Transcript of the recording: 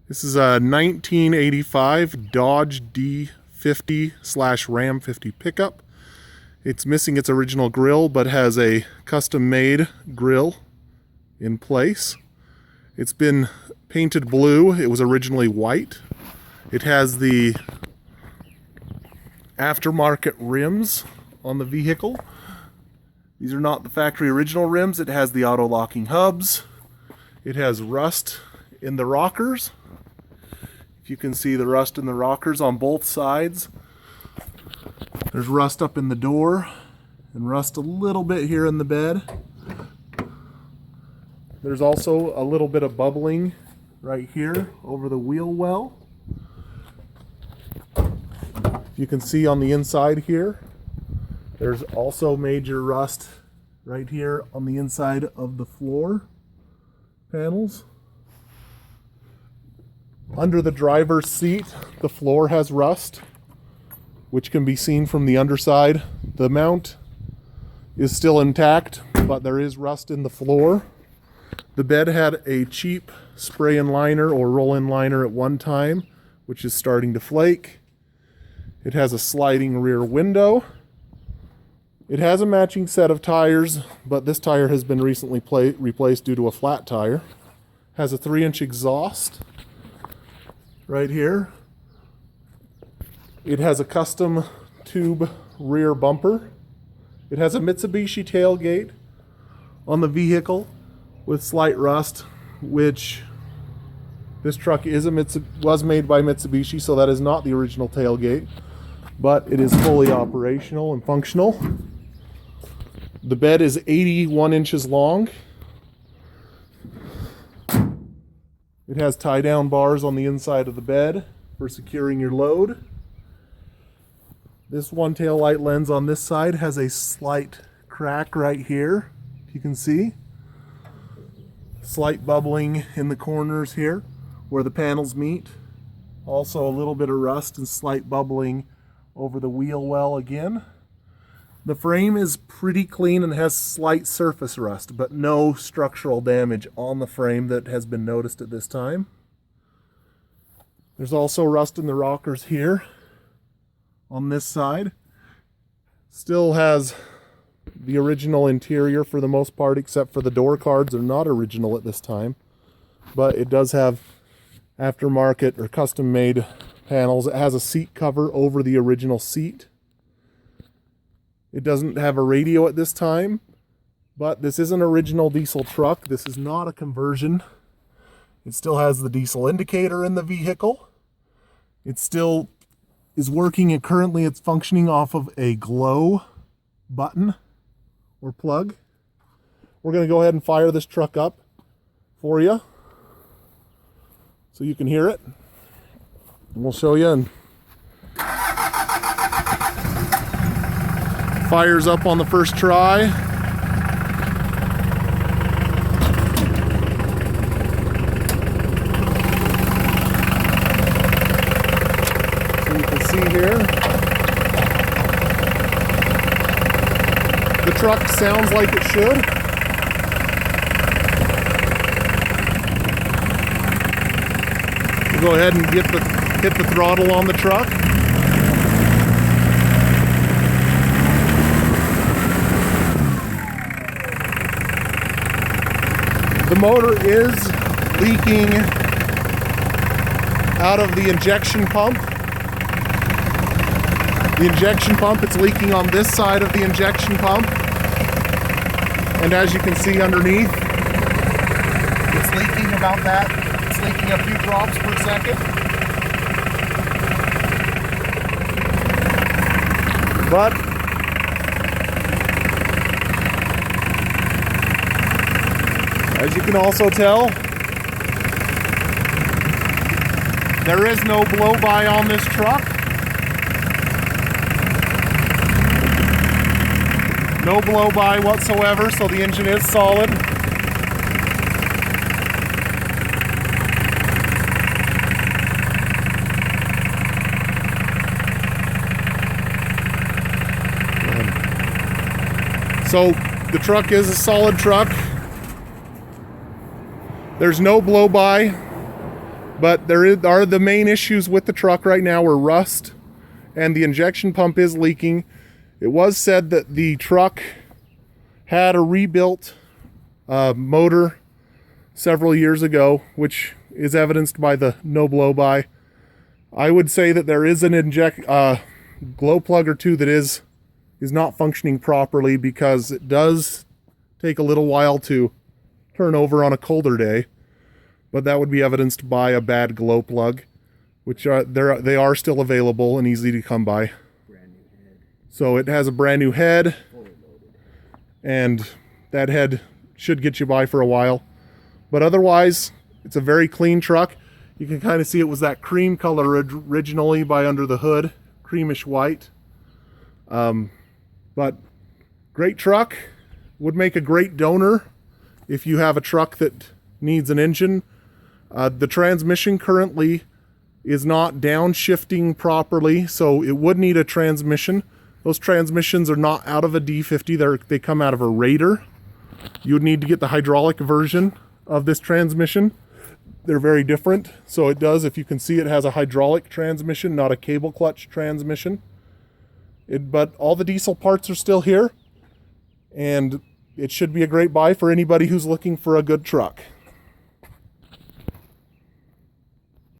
This is a 1985 Dodge D50/Ram 50 pickup. It's missing its original grille, but has a custom-made grille in place. It's been painted blue. It was originally white. It has the aftermarket rims on the vehicle. These are not the factory original rims. It has the auto-locking hubs. It has rust in the rockers. If you can see the rust in the rockers on both sides. There's rust up in the door and rust a little bit here in the bed. There's also a little bit of bubbling right here over the wheel well. You can see on the inside here, there's also major rust right here on the inside of the floor panels. Under the driver's seat, the floor has rust, which can be seen from the underside. The mount is still intact, but there is rust in the floor. The bed had a cheap spray-in liner or roll-in liner at one time, which is starting to flake. It has a sliding rear window. It has a matching set of tires, but this tire has been recently replaced due to a flat tire. Has a 3-inch exhaust right here. It has a custom tube rear bumper. It has a Mitsubishi tailgate on the vehicle with slight rust, which this truck was made by Mitsubishi, so that is not the original tailgate, but it is fully operational and functional. The bed is 81 inches long. It has tie-down bars on the inside of the bed for securing your load. This one tail light lens on this side has a slight crack right here, if you can see. Slight bubbling in the corners here where the panels meet. Also a little bit of rust and slight bubbling over the wheel well again. The frame is pretty clean and has slight surface rust, but no structural damage on the frame that has been noticed at this time. There's also rust in the rockers here on this side. Still has the original interior for the most part, except for the door cards are not original at this time, but it does have aftermarket or custom made panels. It has a seat cover over the original seat. It doesn't have a radio at this time, but this is an original diesel truck. This is not a conversion. It still has the diesel indicator in the vehicle. It still is working, and currently it's functioning off of a glow button or plug. We're going to go ahead and fire this truck up for you so you can hear it. And we'll show you. And fires up on the first try. So you can see here, the truck sounds like it should. We'll go ahead and hit the throttle on the truck. The motor is leaking out of the injection pump. The injection pump, it's leaking on this side of the injection pump. And as you can see underneath, it's leaking about that. It's leaking a few drops per second. But as you can also tell, there is no blow-by on this truck. No blow-by whatsoever, so the engine is solid. So the truck is a solid truck. There's no blow-by. But are the main issues with the truck right now are rust, and the injection pump is leaking. It was said that the truck had a rebuilt motor several years ago, which is evidenced by the no blow-by. I would say that there is an glow plug or two that is not functioning properly, because it does take a little while to turn over on a colder day, but that would be evidenced by a bad glow plug, which they are still available and easy to come by. Brand new head. So it has a brand new head, Fully loaded. and that head should get you by for a while. But otherwise, it's a very clean truck. You can kind of see it was that cream color originally by under the hood, creamish white. But great truck. Would make a great donor if you have a truck that needs an engine. The transmission currently is not downshifting properly, so it would need a transmission. Those transmissions are not out of a D50, they come out of a Raider. You would need to get the hydraulic version of this transmission. They're very different. So it does, if you can see, it has a hydraulic transmission, not a cable clutch transmission. But all the diesel parts are still here, and it should be a great buy for anybody who's looking for a good truck.